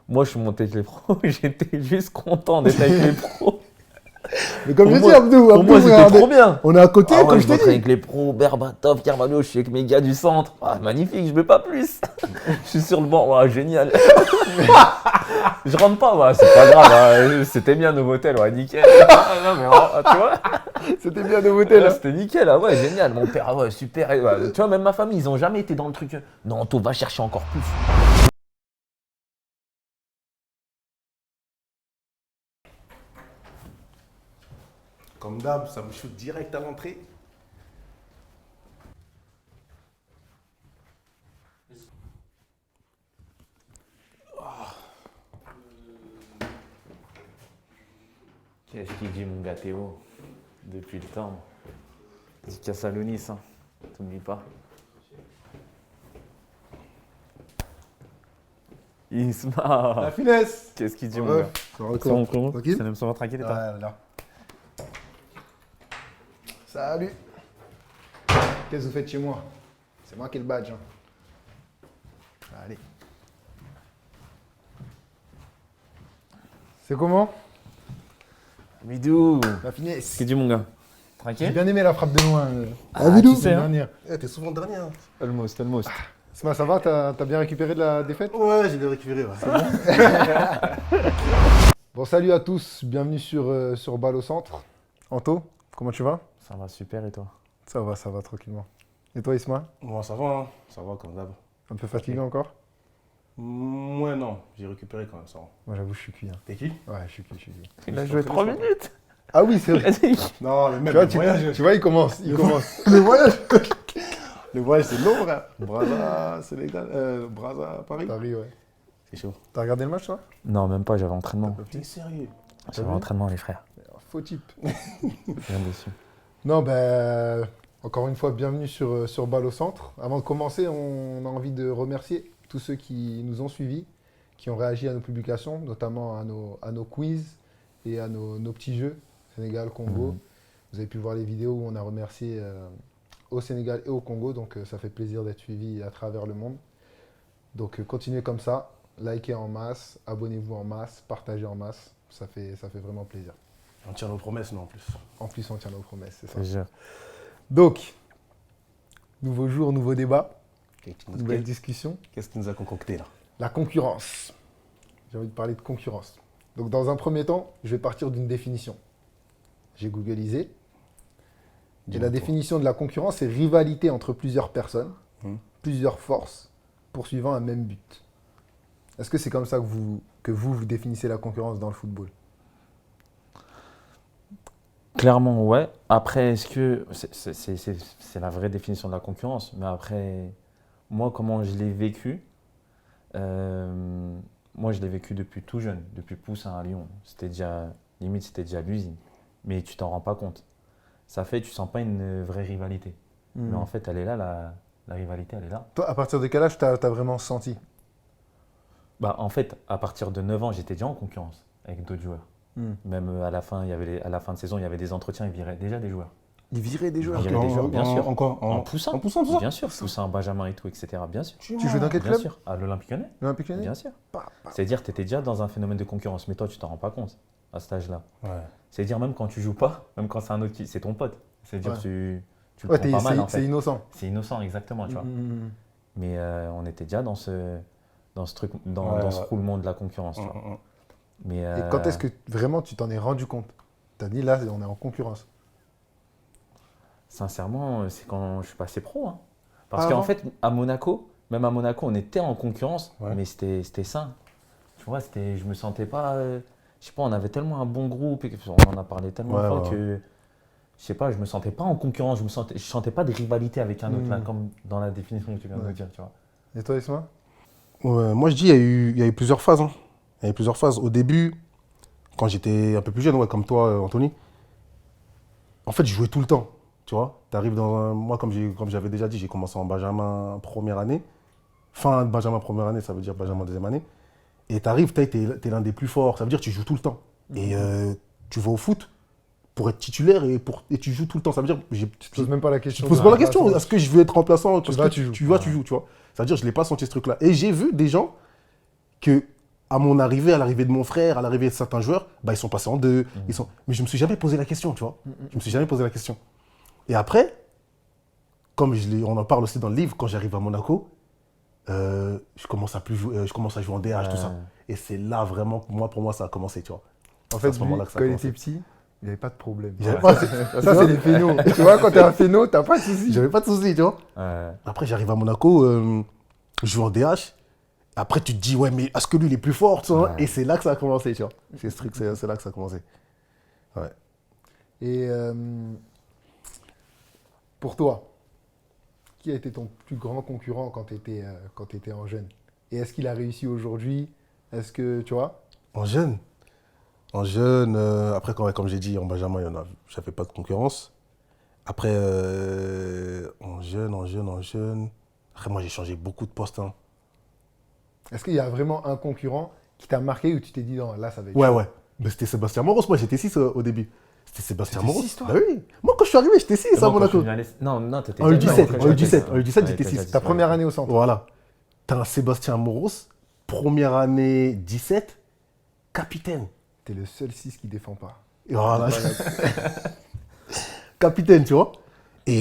Moi, je suis monté avec les pros, j'étais juste content d'être avec les pros. Mais comme Pour je moi- dis, Abdou, Pour moi, c'était regardez, trop bien. on est à côté, Ah ouais, comme je je t'ai m'entraîne dit. avec les pros, Berbatov, Carvalho, je suis avec mes gars du centre. Ah, magnifique, je veux pas plus. Je suis sur le banc, ouais, génial. Je rentre pas, ouais, c'est pas grave, ouais, c'était bien Novotel, ouais, nickel. Ah, non, mais, tu vois, C'était bien de voter là. c'était nickel, ah ouais, génial. Mon père, ah ouais, super. Et, ouais, tu vois, même ma famille, ils ont jamais été dans le truc. Non, toi, va chercher encore plus. Comme d'hab, ça me shoot direct à l'entrée. Qu'est-ce qu'il dit, mon gars Théo, depuis le temps. Dis Cassalonis, hein, t'oublies pas. Isma, La finesse. qu'est-ce qu'il dit, Ouais, mon gars? ça va, C'est bon, comment? Tranquille. Ça va tranquille, et toi? Ouais, là. Salut. Qu'est-ce que vous faites chez moi? C'est moi qui ai le badge. Hein. Allez. C'est comment? Midou, La finesse. qu'est-ce qu'il dit, mon gars? J'ai Tranquille? bien aimé la frappe de loin. Ah, Bidou, tu sais, hein. dernière. Eh, t'es souvent dernier. Hein. Almost. Sma, ça va? T'as bien récupéré de la défaite? Ouais, j'ai bien récupéré. Ouais. Bon, salut à tous. Bienvenue sur Balle au centre. Anto, comment tu vas? Ça va super, et toi? Ça va tranquillement. Et toi, Isma? Bon, ça va, hein. Ça va comme d'hab. Un peu fatigué encore? Moi, non. J'ai récupéré quand même ça. Moi, j'avoue, je suis cuit. Hein. T'es qui? Ouais, je suis cuit. Il a joué 3 minutes. Ah oui, c'est vrai. Non, mais même Tu vois, le voyage. tu vois, il commence. Le voyage. Le voyage, c'est long, frère. Braza, Sénégal. Braza, Paris. Paris, ouais. C'est chaud. T'as regardé le match, toi? Non, même pas, j'avais entraînement. T'es sérieux? J'avais vu entraînement, les frères. Faux type. Bien déçu. Non, ben, encore une fois, bienvenue sur Balle au centre. Avant de commencer, on a envie de remercier tous ceux qui nous ont suivis, qui ont réagi à nos publications, notamment à nos quiz et à nos petits jeux, Sénégal, Congo. Vous avez pu voir les vidéos où on a remercié au Sénégal et au Congo, donc ça fait plaisir d'être suivi à travers le monde. Donc continuez comme ça, likez en masse, abonnez-vous en masse, partagez en masse, ça fait vraiment plaisir. On tient nos promesses, nous, en plus. En plus, on tient nos promesses, c'est ça. Je te jure. Donc, nouveau jour, nouveau débat, nouvelle Qu'est-ce discussion. qui nous a concocté, là? La concurrence. J'ai envie de parler de concurrence. Donc, dans un premier temps, je vais partir d'une définition. J'ai googlisé. Et Dis-moi la tout. définition de la concurrence, c'est rivalité entre plusieurs personnes, Mhm. plusieurs forces, poursuivant un même but. Est-ce que c'est comme ça que vous définissez la concurrence dans le football? Clairement, ouais. Après, est-ce que c'est la vraie définition de la concurrence? Mais après, moi, comment je l'ai vécu? Moi, je l'ai vécu depuis tout jeune, depuis Poussin à Lyon. C'était déjà, limite, c'était déjà l'usine. Mais tu t'en rends pas compte. Ça fait, tu sens pas une vraie rivalité. Mais en fait, elle est là, la rivalité, elle est là. Toi, à partir de quel âge t'as vraiment senti? Bah, en fait, à partir de 9 ans, j'étais déjà en concurrence avec d'autres joueurs. Même à la fin, à la fin de saison, il y avait des entretiens, ils viraient déjà des joueurs. Il virait des joueurs. Il y avait des joueurs, bien sûr. Encore En Poussin. En poussant, tout ça? Bien sûr, Poussin, Benjamin et tout, etc. Bien sûr. Tu jouais dans quel Bien club? sûr. À l'Olympique Lyonnais. L'Olympique Lyonnais? Bien sûr. Pas. C'est-à-dire que tu étais déjà dans un phénomène de concurrence, mais toi, tu t'en rends pas compte à cet âge-là. Ouais. C'est-à-dire même quand tu joues pas, même quand c'est un autre qui, c'est ton pote. C'est-dire Ouais. tu le Ouais, prends pas mal en c'est fait. innocent. C'est innocent, exactement, tu vois. Mhm. Mais on était déjà dans ce truc, dans Ouais, ce ouais. roulement de la concurrence. Tu vois. Mais Et quand est-ce que vraiment tu t'en es rendu compte? T'as dit là, on est en concurrence. sincèrement, c'est quand je suis passé pro. Hein. Parce Pas qu'en avant fait, à Monaco, même à Monaco, on était en concurrence, Ouais. mais c'était sain. Tu vois, je me sentais pas. Je sais pas, on avait tellement un bon groupe, et on en a parlé tellement de Ouais, fois ouais. que. Je sais pas, je me sentais pas en concurrence, je sentais pas de rivalité avec un autre, là, comme dans la définition que tu viens de Ouais. me dire, tu vois. Et toi, Isma? Ouais, moi, je dis, il y a eu plusieurs phases. Hein. Il y a eu plusieurs phases. Au début, quand j'étais un peu plus jeune, ouais, comme toi, Anthony, en fait, je jouais tout le temps. Tu vois, t'arrives dans un... Moi, comme j'avais déjà dit, j'ai commencé en Benjamin première année. Fin de Benjamin première année, ça veut dire Benjamin deuxième année. Et t'arrives, t'es l'un des plus forts. Ça veut dire que tu joues tout le temps. Et tu vas au foot pour être titulaire et tu joues tout le temps. Ça veut dire... Tu te poses même pas la Tu question. te poses pas la question, est-ce que je veux être remplaçant? Tu vas, tu joues. Tu vas, tu joues, tu vois. C'est-à-dire, je n'ai pas senti ce truc-là. Et j'ai vu des gens que à mon arrivée, à l'arrivée de mon frère, à l'arrivée de certains joueurs, bah, ils sont passés en deux. Mais je me suis jamais posé la question, tu vois. Je me suis jamais posé la question. Et après, comme on en parle aussi dans le livre, quand j'arrive à Monaco, je commence à jouer en DH, tout ça. Et c'est là vraiment, pour moi, ça a commencé, tu vois. En fait, à ce moment-là que ça a quand il commencé. était petit, il n'avait pas de problème. J'avais pas- Ça, c'est les phénos. Tu vois, quand t'es un phéno, t'as pas de soucis. J'avais pas de soucis, tu vois. Ouais. Après, j'arrive à Monaco, je joue en DH. Après, tu te dis, ouais, mais est-ce que lui, il est plus fort, tu vois. Ouais. Et c'est là que ça a commencé, tu vois. C'est strict, c'est là que ça a commencé. Ouais. Et pour toi, qui a été ton plus grand concurrent quand tu étais en jeune? Et est-ce qu'il a réussi aujourd'hui? Est-ce que, tu vois? En jeune, après, comme j'ai dit, en Benjamin, j'avais pas de concurrence. Après, en jeune. Après, moi, j'ai changé beaucoup de postes, hein. Est-ce qu'il y a vraiment un concurrent qui t'a marqué ou tu t'es dit, non, là, ça va être Ouais, chaud. ouais. Mais c'était Sébastien Moros. Moi, j'étais 6 au début. C'était Sébastien T'étais Moros. 6, toi? Bah oui. Moi, quand je suis arrivé, j'étais 6 à Moi, quand je Monaco. suis venu à Non, t'étais En déjà- U17, non, en quand U17, j'étais- en U17, Ouais, j'étais t'as 6. dit Ta ça, première ouais. année au centre. Voilà. T'as un Sébastien Moros, première année 17, capitaine. T'es le seul 6 qui défend pas. Et voilà. Capitaine, tu vois. Et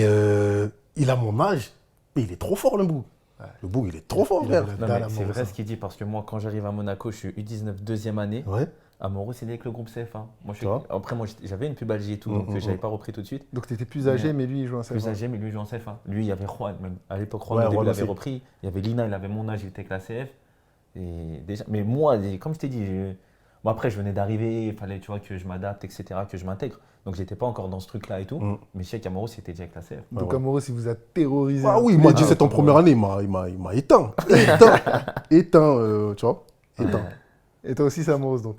il a mon âge, mais il est trop fort, le bout. Ouais. Le bout, il est trop fort, Il frère. avait la Non, dalle mais à c'est Moros, vrai hein. ce qu'il dit parce que moi, quand j'arrive à Monaco, je suis U19 deuxième année. Ouais. À Moros, c'est avec le groupe CF1. Moi, Tu vois. Après, moi, j'avais une pubalgie et tout, donc je n'avais pas repris tout de suite. Donc t'étais plus âgé, mais lui, il joue un Plus CFA. âgé, mais lui, il joue en CF1. Lui, il y avait Juan, même. À l'époque, Juan, Ouais, au début, Juan il avait aussi. repris. Il y avait Lina, il avait mon âge, il était avec la CF. Et déjà... Mais moi, comme je t'ai dit, bon, après, je venais d'arriver, il fallait tu vois, que je m'adapte, etc., que je m'intègre. Donc, je n'étais pas encore dans ce truc-là et tout. Mais je sais qu'Amoros, c'était déjà avec la CF. Donc ouais. Amoros, il vous a terrorisé. Ah hein, oui, tous moi, les deux. 17 ans, première année, il m'a éteint. Éteint, tu vois. Éteint. Et toi aussi, c'est Amoros, donc.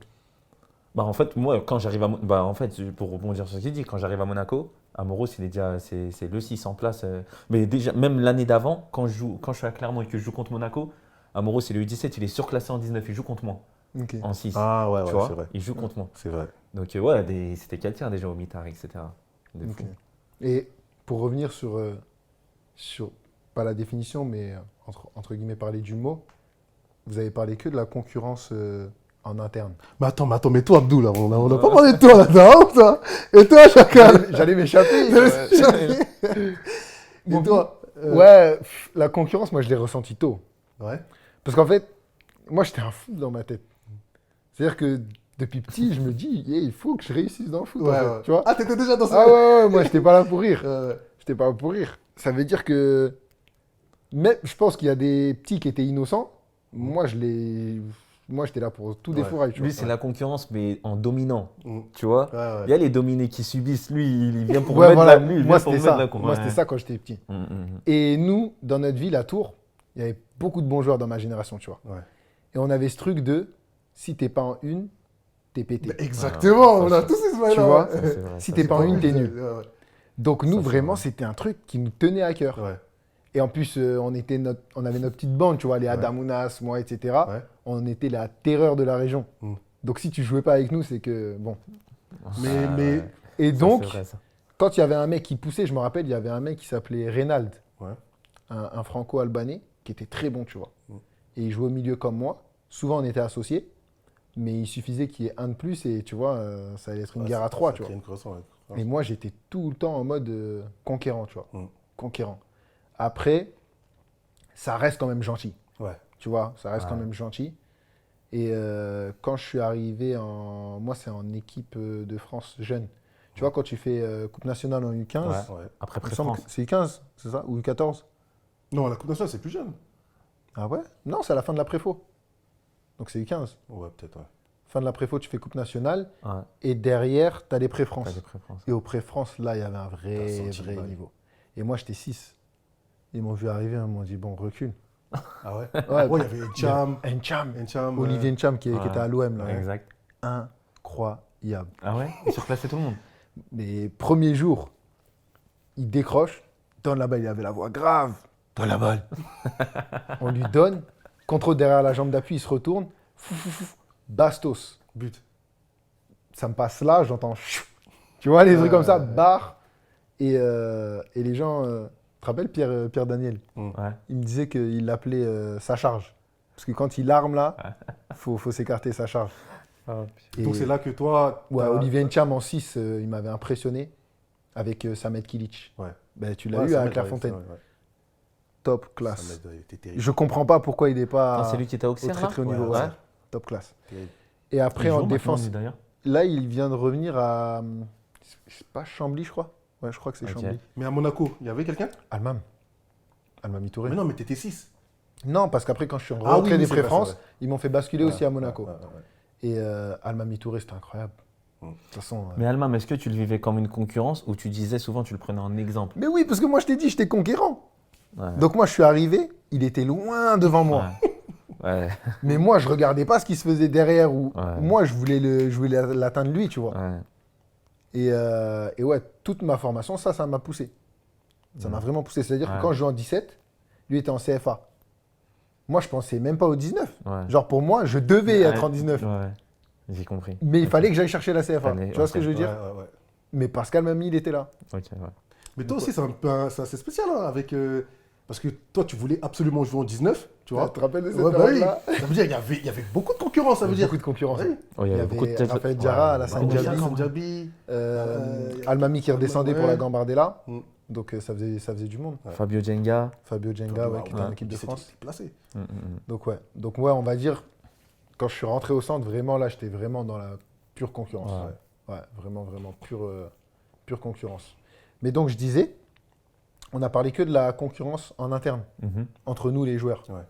Bah, en fait, moi, quand j'arrive à bah, en fait, pour rebondir sur ce qu'il dit, quand j'arrive à Monaco, Amoros, il est déjà, c'est le 6 en place. Mais déjà, même l'année d'avant, quand je suis à Clermont et que je joue contre Monaco, Amoros, c'est le U17, il est surclassé en 19, il joue contre moi, Ok. en 6. Ah ouais, tu ouais, vois, c'est vrai. il joue contre moi. C'est vrai. Donc, ouais, c'était quelqu'un déjà au mitard, etc. De Ok. fou. Et pour revenir sur pas la définition, mais entre guillemets parler du mot, vous avez parlé que de la concurrence en interne. Mais attends, mais toi, Abdou, là, on a pas parlé de toi, là, t'as honte, ça. Et toi, Chacal. J'allais m'échapper. Et toi Ouais, la concurrence, moi, je l'ai ressentie tôt. Ouais. Parce qu'en fait, moi, j'étais un fou dans ma tête. C'est-à-dire que depuis petit, je me dis, yeah, il faut que je réussisse dans le foot. en fait, Ouais. tu vois. Ah, t'étais déjà dans Ah ça. ouais, moi, j'étais pas là pour rire. J'étais pas là pour rire. Ça veut dire que. Mais je pense qu'il y a des petits qui étaient innocents. Moi, j'étais là pour tout Ouais. défourailler. tu Lui, vois. c'est la concurrence, mais en dominant, Mm. tu vois. Ouais, Il y a les dominés qui subissent, lui, il vient pour Ouais, mettre voilà. lui, il Moi, vient pour c'était mettre ça. la Moi, c'était ça quand j'étais petit. Mm, mm. Et nous, dans notre ville, à Tours, il y avait beaucoup de bons joueurs dans ma génération, tu vois. Ouais. Et on avait ce truc de si t'es pas en une, t'es pété. Exactement, Ouais, on a ça, tous ces smileys. tu vois, Ça, c'est vrai, Si ça, t'es c'est pas en vrai. une, t'es nul. Ouais, Donc nous, Ça, c'est vraiment, vrai. c'était un truc qui nous tenait à cœur. ouais. Et en plus, on avait notre petite bande, tu vois, les Adamounas, moi, etc. Ouais. On était la terreur de la région. Mm. Donc si tu jouais pas avec nous, c'est que bon. Mais- Ah, mais- ouais. Et Ça, donc, c'est vrai, ça. quand il y avait un mec qui poussait, je me rappelle, il y avait un mec qui s'appelait Reynald, Ouais. un franco-albanais, qui était très bon, tu vois. Mm. Et il jouait au milieu comme moi. Souvent, on était associés, mais il suffisait qu'il y ait un de plus et tu vois, ça allait être une Ouais, guerre ça- à trois, ça tu vois. crée une correspondance, ouais. Et moi, j'étais tout le temps en mode conquérant, tu vois. Mm. Conquérant. Après, ça reste quand même gentil. Ouais. Tu vois, ça reste Ouais. quand même gentil. Et quand je suis arrivé moi, c'est en équipe de France jeune. Tu vois, quand tu fais Coupe nationale en U15, Ouais. Ouais. Après il me semble France. que c'est U15, c'est ça? Ou U14? Non, la Coupe nationale, c'est plus jeune. Ah ouais? Non, c'est à la fin de la préfo. Donc c'est U15. Ouais, peut-être, ouais. Fin de la préfo, tu fais Coupe nationale. Ouais. Et derrière, tu as les pré-France. T'as des pré-France. Et au pré-France, là, il y avait un T'as vrai, senti vrai le bail. niveau. Et moi, j'étais 6. Ils m'ont vu arriver, ils m'ont dit, bon, recule. Ah ouais. Ouais, Ouais, il y avait Cham. Ncham. Olivier Ncham qui était à l'OM. Là, Exact. Incroyable. Ah ouais, il surclassait tout le monde. Mais premier jour, il décroche, donne la balle, il avait la voix grave. Donne la balle. On lui donne, contrôle derrière la jambe d'appui, il se retourne. Bastos. But. Ça me passe là, j'entends. Tu vois, les trucs comme ça, Ouais. barre. Et les gens. Tu te rappelles Pierre Daniel? Ouais. Il me disait qu'il l'appelait sa charge. Parce que quand il arme là, faut s'écarter sa charge. Et- Donc c'est là que toi. Ouais, t'as- Olivier Ncham en 6, il m'avait impressionné avec Samet Kilic. Ouais. Ben, tu l'as Ouais, eu ça à m'aide, Clairefontaine. ouais, ouais. Top Ça classe. m'aide, t'es terrible. Je comprends pas pourquoi il n'est pas C'est lui qui était au Auxerre, très là très haut Ouais, niveau. ouais. Ouais. Top classe. Terrible. Et après Il joue en maintenant, défense, lui, d'ailleurs. là il vient de revenir à. C'est pas Chambly, je crois. Ouais, je crois que c'est Ok. Chambly. Mais à Monaco, il y avait quelqu'un? Almam. Almami Touré. Mais non, mais t'étais 6. Non, parce qu'après, quand je suis Ah rentré oui, des c'est vrai, pré-France, c'est vrai. ils m'ont fait basculer aussi à Monaco. Ouais. Et Almami Touré, c'était incroyable. Mm. De toute façon. Mais Almam, est-ce que tu le vivais comme une concurrence ou tu disais souvent tu le prenais en exemple? Mais oui, parce que moi, je t'ai dit, j'étais conquérant. Ouais. Donc moi, je suis arrivé, il était loin devant moi. Ouais. Mais moi, je regardais pas ce qui se faisait derrière. Ou... Ouais. Moi, je voulais l'atteindre lui, tu vois. Ouais. Et ouais, toute ma formation, ça m'a poussé. Ça m'a vraiment poussé. C'est-à-dire Ouais. que quand je jouais en 17, lui était en CFA. Moi, je pensais même pas au 19. Ouais. Genre, pour moi, je devais être en Ouais. 19. Ouais. J'ai compris. Mais il Ok. fallait que j'aille chercher la CFA. Fallait- Tu vois ce que ok. je veux dire? Ouais. Mais Pascal Mamie, il était là. Ok, ouais. Mais toi aussi, c'est un peu c'est assez spécial, hein, avec. Parce que toi, tu voulais absolument jouer en 19, tu vois. Tu te rappelles de cette Ouais, bah oui. période-là? Ça veut dire qu'il y avait beaucoup de concurrence, ça veut dire. Beaucoup de concurrence. Oui. Oh, il y avait beaucoup de têtes. Raphaël Diarra, Alassane Bah, Diaby, Alassane Diaby. Almami qui redescendait pour la Ouais. Gambardella. Mm. Donc ça faisait du monde. Fabio Jenga. Fabio Djenga, ouais, qui était en ouais. équipe de France. C'était placé. Donc ouais, on va dire, quand je suis rentré au centre, vraiment là, j'étais vraiment dans la pure concurrence. Ouais, vraiment pure concurrence. Mais donc je disais, on a parlé que de la concurrence en interne, Mhm. entre nous les joueurs. Ouais.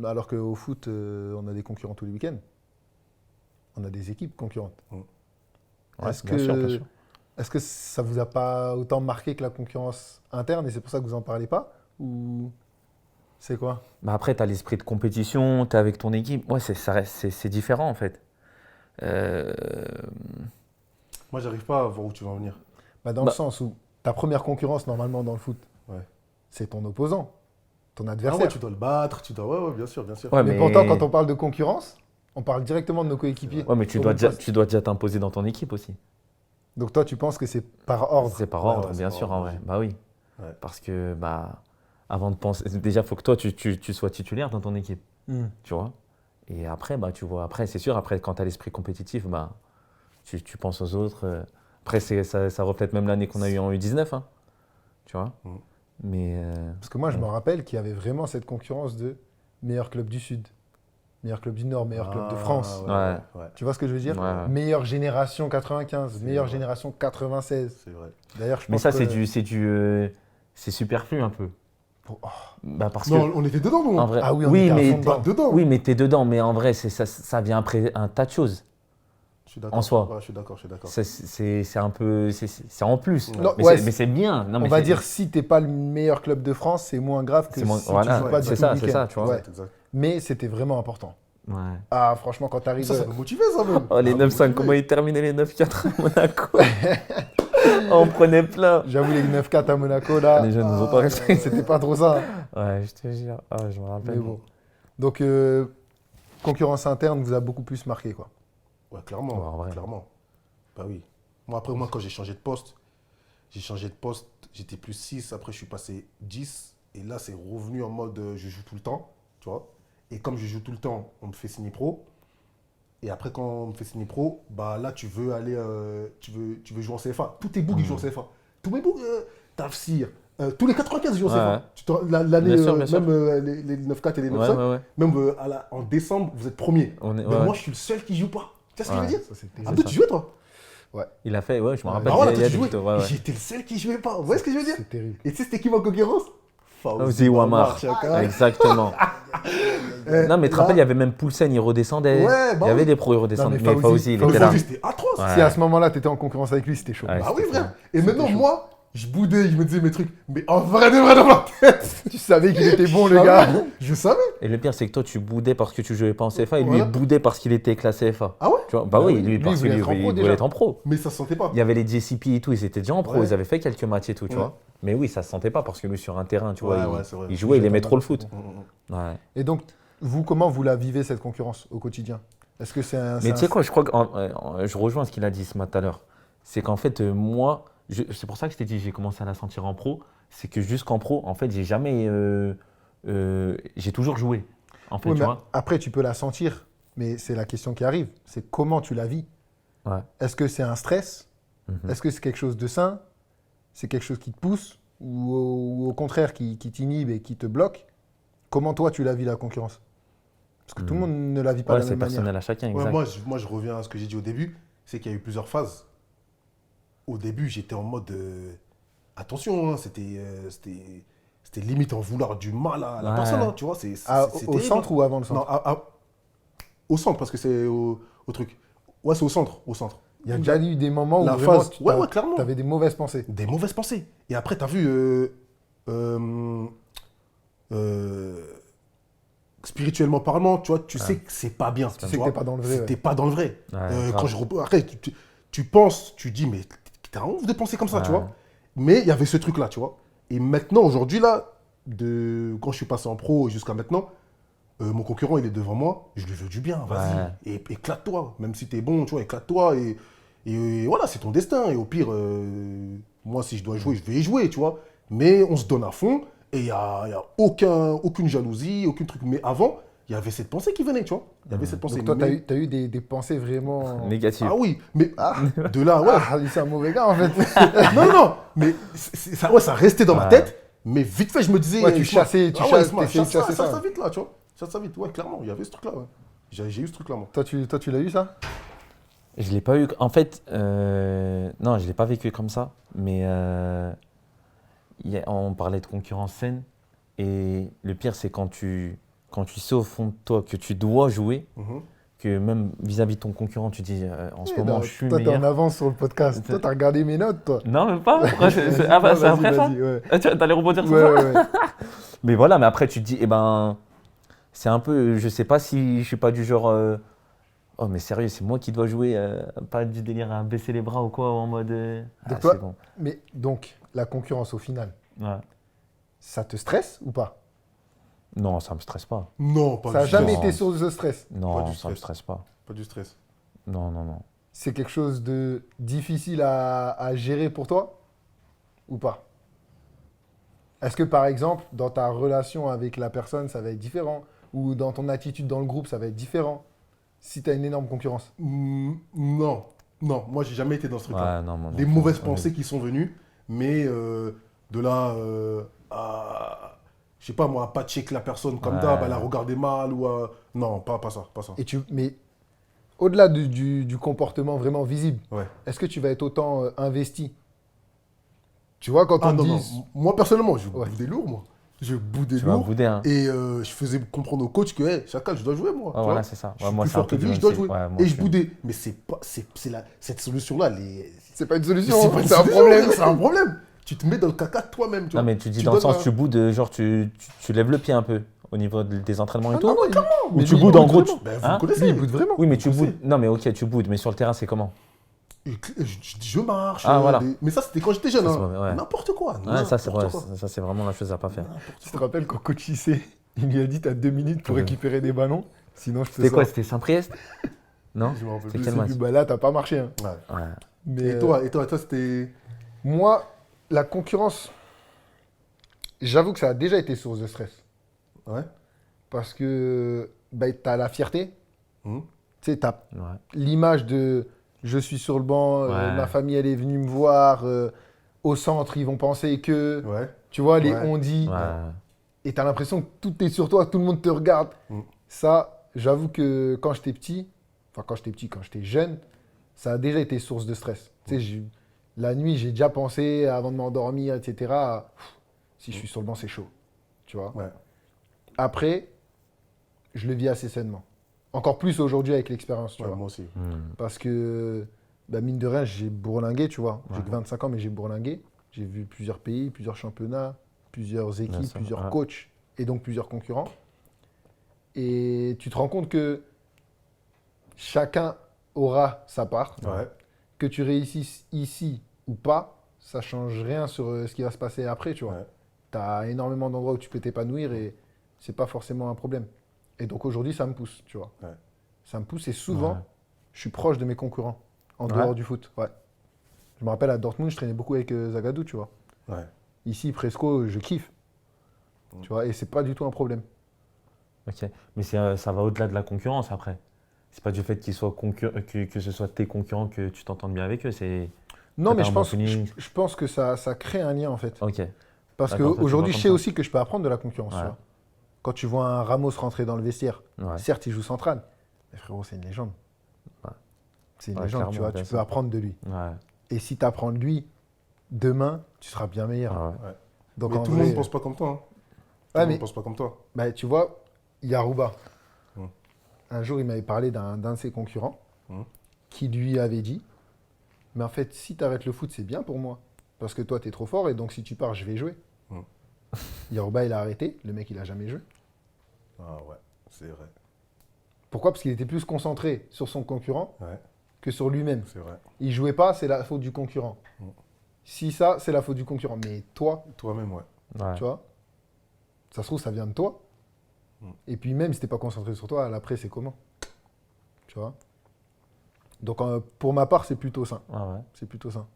Alors qu'au foot, on a des concurrents tous les week-ends. On a des équipes concurrentes. Ouais, Est-ce bien sûr, bien que, sûr. est-ce que ça vous a pas autant marqué que la concurrence interne et c'est pour ça que vous en parlez pas? Ou c'est quoi? Bah après, tu as l'esprit de compétition, tu es avec ton équipe. Ouais, c'est différent en fait. Moi, j'arrive pas à voir où tu vas en venir. Bah, dans le sens où ta première concurrence normalement dans le foot, Ouais. c'est ton opposant, ton Ah adversaire. ouais, tu dois le battre, tu dois. Ouais, bien sûr, bien sûr. Ouais, mais pourtant, quand on parle de concurrence, on parle directement de nos coéquipiers. Ouais, mais tu Au dois, même déjà, poste. tu dois déjà t'imposer dans ton équipe aussi. Donc toi, tu penses que c'est par ordre? C'est par Ouais, ordre, ouais, c'est bien par sûr, ordre, en vrai. logique. Bah oui. Ouais. Parce que, bah, avant de penser. Déjà, il faut que toi, tu sois titulaire dans ton équipe. Tu vois. Et après, bah, tu vois. Après, c'est sûr, après, quand tu as l'esprit compétitif, bah, tu penses aux autres. Après, ça reflète même l'année qu'on a eu en U19. Hein, tu vois. Mm. Mais. Parce que moi, je me rappelle qu'il y avait vraiment cette concurrence de meilleur club du Sud, meilleur club du Nord, meilleur club de France. Ouais. Tu vois ce que je veux dire? Ouais. Meilleure génération 95, C'est meilleure vrai. génération 96. C'est vrai. D'ailleurs, je Mais pense ça, que... c'est superflu un peu. Oh. Bah, parce Non, que. on était dedans, nous. En vrai, Ah oui, on était à mais fond dedans. Dedans. oui, mais t'es dedans. Mais en vrai, ça vient après un tas de choses. Je suis d'accord. En soi. Ouais, je suis d'accord, je suis d'accord. C'est un peu. C'est en plus. Non, Mais ouais, mais c'est bien. Non, mais On va c'est- dire si t'es pas le meilleur club de France, c'est moins grave que C'est moins- si voilà, tu joues pas du c'est tout ça, le c'est week-end. ça, tu vois. Ouais. C'est exact. Mais c'était vraiment important. Ouais. Ah, franchement, quand t'arrives... Ça peut motiver, ça, même. Oh, les Ça peut 9-5, motiver. comment ils terminaient les 9-4 à Monaco? Oh, on prenait plein. J'avoue, les 9-4 à Monaco, là, Les jeunes nous ont pas resté. c'était pas trop ça. Ouais, je te jure. Ah, je me Mais rappelle. bon. Donc, concurrence interne vous a beaucoup plus marqué, quoi. Ouais, clairement. Ouais, en vrai. Clairement. Bah oui. Moi, quand j'ai changé de poste, j'étais plus 6, après je suis passé 10, et là c'est revenu en mode je joue tout le temps, tu vois. Et comme je joue tout le temps, on me fait signer pro. Et après, quand on me fait signer pro, bah là tu veux aller, tu veux jouer en CFA. Tous tes boucs ils jouent en CFA. Tous mes boucs, Tafsir, tous les 95 ils jouent en Ouais, CFA. ouais. L'année, Bien sûr, bien sûr. même les 9-4 et les 9-5, Ouais, ouais, ouais. même en décembre, vous êtes premier. On est- Mais ouais. moi je suis le seul qui joue pas. Tu vois ce que je veux Ouais. dire? Ça, c'était... Abdou, tu jouais toi? Il a fait, ouais, je me rappelle. Ah voilà, il y toi a tu des jouais. photos, ouais, ouais. J'étais le seul qui jouait pas. Vous voyez ce que je veux dire? C'est terrible. Et tu sais c'était qui ma concurrence? Fawzi Wamar. Chaka. Exactement. Non, mais tu te rappelles, il y avait même Poulsen, il redescendait. Ouais, bah il y avait oui. des pros, ils redescendaient. Non, mais Mais Fawzi, Fawzi, il Fawzi, était là. C'était atroce. Ouais. Si à ce moment-là, t'étais en concurrence avec lui, c'était chaud. Ouais. Bah oui, c'était frère. Et maintenant, chaud. moi, je boudais, je me disais mes trucs. Mais en vrai de vrai dans ma tête, Tu savais qu'il était bon, le Ah gars. ouais, je savais. Et le pire, c'est que toi, tu boudais parce que tu jouais pas en CFA et lui, Voilà. il boudait parce qu'il était classé CFA. Ah ouais? Tu vois, bah oui, lui, lui, parce il qu'il voulait être en pro, voulait déjà. être en pro. Mais ça se sentait pas. Il y avait les JCP et tout, ils étaient déjà en pro, Ouais. ils avaient fait quelques matchs et tout, tu Ouais. vois. Mais oui, ça se sentait pas parce que lui, sur un terrain, tu vois, Ouais, ouais, c'est vrai. il jouait, il Il aimait jouait trop le pas foot. Ouais. Et donc, vous, comment vous la vivez, cette concurrence, au quotidien? Est-ce que c'est un... Mais tu sais quoi, je crois que je rejoins ce qu'il a dit ce matin tout à l'heure. C'est qu'en fait, moi, c'est pour ça que je t'ai dit, j'ai commencé à la sentir en pro. C'est que jusqu'en pro, en fait, j'ai jamais. J'ai toujours joué. En fait, Oui, tu mais vois. après, tu peux la sentir, mais c'est la question qui arrive. C'est comment tu la vis. Ouais. Est-ce que c'est un stress? Mhm. Est-ce que c'est quelque chose de sain? C'est quelque chose qui te pousse? Ou au contraire, qui t'inhibe et qui te bloque? Comment toi, tu la vis, la concurrence? Parce que tout le monde ne la vit pas Ouais, de la c'est même manière. personnel à chacun, Ouais, exact. moi, je reviens à ce que j'ai dit au début, c'est qu'il y a eu plusieurs phases. Au début, j'étais en mode attention, hein, c'était limite en vouloir du mal à la Ouais. personne, hein, tu vois. C'est Au terrible, centre hein. ou avant le Non, centre? au centre, parce que c'est au truc. Ouais, c'est au centre, au centre. Il y a déjà eu des moments où La vraiment phase- ouais, clairement. tu avais des mauvaises pensées. Des mauvaises pensées. Et après, t'as vu, euh, spirituellement parlant, tu vois, tu sais que c'est pas bien. Tu sais que t'es pas dans le vrai. T'es pas dans le vrai. Ouais, Quand grave. après, tu penses, tu dis, mais t'as honte de penser comme ça, tu Ouais. vois. Mais il y avait ce truc-là, tu vois. Et maintenant, aujourd'hui, là, quand je suis passé en pro jusqu'à maintenant, mon concurrent, il est devant moi, je lui veux du bien, vas-y, Ouais. et éclate-toi. Même si t'es bon, tu vois, éclate-toi. Et voilà, c'est ton destin. Et au pire, moi, si je dois jouer, je vais y jouer, tu vois. Mais on se donne à fond, et il n'y a aucune jalousie, aucun truc. Mais avant, il y avait cette pensée qui venait, tu vois. Il y avait cette pensée. Donc toi, Mais- t'as eu des pensées vraiment... Négatif. Ah oui, mais Ah, de là, ouais. ah, c'est un mauvais gars en fait. Non, non, mais ça, ouais, ça restait dans ma Ouais. tête. Mais vite fait, je me disais. Ouais, tu Isma, chassais, Isma, t'essayais de chasser chasse ça. ça vite là, tu vois. Chasse ça vite, ouais, clairement. Il y avait ce truc-là, ouais. J'ai eu ce truc-là, moi. Toi, tu l'as eu ça? Je l'ai pas eu. En fait, non, je l'ai pas vécu comme ça. Mais on parlait de concurrence saine. Et le pire, c'est quand tu sais au fond de toi que tu dois jouer, Mhm. que même vis-à-vis de ton concurrent, tu dis en ce Eh moment, ben, je suis toi, t'es en meilleur. avance sur le podcast. Toi, t'as regardé mes notes, toi. Non, même pas. Pourquoi Vas-y, Ah, bah, non, c'est après ça. vas-y, ouais. Ah, tu allais rebondir sur Ouais, ça. ouais, ouais. Mais voilà, mais après, tu te dis, eh ben, c'est un peu. Je sais pas si je suis pas du genre. Oh, mais sérieux, c'est moi qui dois jouer, pas du délire à baisser les bras ou quoi, en mode. Donc Ah, toi- c'est bon. Mais donc, la concurrence au final, Ouais. ça te stresse ou pas? Non, ça me stresse pas. Non, pas Ça n'a du jamais stress. été source de stress. Non, du ça me stress. stresse pas. Pas du stress. Non, non, non. C'est quelque chose de difficile à gérer pour toi ou pas? Est-ce que par exemple, dans ta relation avec la personne, ça va être différent? Ou dans ton attitude dans le groupe, ça va être différent? Si tu as une énorme concurrence. Non, non, moi, j'ai jamais été dans ce truc-là. Ouais, non, moi non Des plus. mauvaises Ouais. pensées qui sont venues, mais de là à. Je sais pas moi, à pas check la personne comme Ouais. d'hab, à la regarder mal ou à. Non, pas ça, pas ça. Mais au-delà du comportement vraiment visible, Ouais. est-ce que tu vas être autant investi? Tu vois, quand Ah on non, dit... non, moi personnellement, je Ouais. boudais lourd, moi. Je boudais Tu vas lourd. bouder, hein. Et je faisais comprendre au coach que, hey, Chacal, je dois jouer, moi. Ouais, tu voilà, vois. c'est ça. Je Ouais, suis moi, plus c'est un fort que peu du lui, même je dois style. jouer. Ouais, moi, Et je je suis- boudais. Mais cette solution-là, C'est pas une solution, c'est hein, pas une c'est un solution, problème. C'est un problème. Tu te mets dans le caca toi-même, tu Non, vois. mais tu dis Tu dans le donnes sens, un- tu boudes, genre, tu lèves le pied un peu au niveau des entraînements et Ah tout. non, non, Ou mais tu lui, boudes il en boude gros. vraiment. Ben, vous Hein me connaissez. Lui, il boude vraiment. Oui, mais tu Vous boudes. connaissez. Non, mais ok, tu boudes, mais sur le terrain, c'est comment? Je marche. Ah, voilà. Mais ça, c'était quand j'étais jeune. Ça, hein. c'est vrai, ouais. N'importe quoi. Ouais, ça, c'est vrai. n'importe quoi. Ça, c'est vraiment la chose à pas faire. Tu te rappelles quand coach Issé, il lui a dit t'as 2 minutes pour Ouais. récupérer des ballons, sinon je te C'était quoi? sors. C'était Saint-Priest? Non? Je me rappelle C'est plus. quel Je sais match? plus, bah là, t'as pas marché. Hein. Ouais. Ouais. Mais, Et toi, c'était. moi, la concurrence, j'avoue que ça a déjà été source de stress. Ouais. Parce que bah, t'as la fierté, Mhm. tu sais, t'as Ouais. l'image de je suis sur le banc, Ouais. ma famille elle est venue me voir, au centre ils vont penser que, Ouais. tu vois, les Ouais. on-dit, Ouais. et t'as l'impression que tout est sur toi, tout le monde te regarde. Mm. Ça, j'avoue que quand j'étais quand j'étais jeune, ça a déjà été source de stress. Tu sais, la nuit, j'ai déjà pensé, avant de m'endormir, etc., si je suis sur le banc, c'est chaud, tu vois. Ouais. Après, je le vis assez sainement. Encore plus aujourd'hui avec l'expérience, tu Ouais, vois. moi aussi. Parce que, bah, mine de rien, j'ai bourlingué, tu vois. J'ai Ouais. que 25 ans, mais j'ai bourlingué. J'ai vu plusieurs pays, plusieurs championnats, plusieurs équipes, sûr, plusieurs ouais. coachs et donc plusieurs concurrents. Et tu te rends compte que chacun aura sa part. Ouais. Que tu réussisses ici ou pas, ça change rien sur ce qui va se passer après, tu vois. Ouais. Tu as énormément d'endroits où tu peux t'épanouir et c'est pas forcément un problème. Et donc aujourd'hui, ça me pousse, tu vois. Ouais. Ça me pousse et souvent, Ouais. je suis proche de mes concurrents en Ouais. dehors du foot. Ouais. Je me rappelle à Dortmund, je traînais beaucoup avec Zagadou, tu vois. Ouais. Ici, Presco, je kiffe. Tu vois, et c'est pas du tout un problème. Ok. Mais ça va au-delà de la concurrence après. C'est pas du fait qu'ils soient que ce soit tes concurrents que tu t'entendes bien avec eux. C'est Non, que mais t'as un bon feeling. je pense que ça crée un lien en fait. Ok. Parce D'accord, toi, tu qu'aujourd'hui, vois je comme sais ça. aussi que je peux apprendre de la concurrence. Ouais. Tu vois. Quand tu vois un Ramos rentrer dans le vestiaire, Ouais. certes, il joue central, mais frérot, c'est une légende. Ouais. C'est une Ouais, légende, tu clairement, vois. bien Tu sûr. peux apprendre de lui. Ouais. Et si tu apprends de lui, demain, tu seras bien meilleur. Ouais. Ouais. Donc Mais en tout le vrai, monde ne pense pas comme toi. Hein. Tout ouais, le monde mais ne pense pas comme toi. bah, tu vois, il y a Rouba. Hum. Un jour, il m'avait parlé d'un de ses concurrents Hum. qui lui avait dit, mais en fait, si tu arrêtes le foot, c'est bien pour moi. Parce que toi, tu es trop fort et donc si tu pars, je vais jouer. Hum. Yarouba, il a arrêté. Le mec, il a jamais joué. Ah ouais, c'est vrai. Pourquoi? Parce qu'il était plus concentré sur son concurrent Ouais, que sur lui-même. c'est vrai. Il jouait pas, c'est la faute du concurrent. Mm. Si ça, c'est la faute du concurrent. Mais toi, Toi-même, ouais. Ouais. tu vois, ça se trouve, ça vient de toi. Mm. Et puis même si t'es pas concentré sur toi, l'après, c'est comment? Tu vois? Donc pour ma part, c'est plutôt sain. Ah ouais. C'est plutôt sain.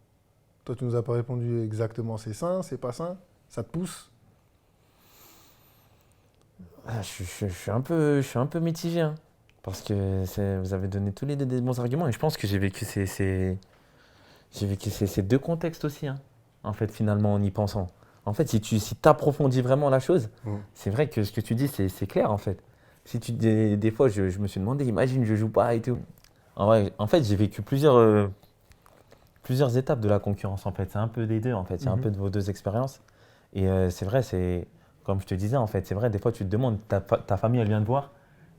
Toi, tu nous as pas répondu exactement c'est sain, c'est pas sain. Ça te pousse? Ah, je suis un peu mitigé, hein, parce que vous avez donné tous les deux des bons arguments et je pense que j'ai vécu ces deux contextes aussi, hein, en fait, finalement, en y pensant. En fait, si t'approfondis vraiment la chose, c'est vrai que ce que tu dis, c'est clair, en fait. Si tu, des fois, je me suis demandé, imagine, je joue pas et tout. En fait, j'ai vécu plusieurs étapes de la concurrence, en fait. C'est un peu des deux, en fait. C'est un Mhm. peu de vos deux expériences. Et c'est vrai, comme je te disais, en fait, c'est vrai, des fois, tu te demandes, ta famille, elle vient te voir,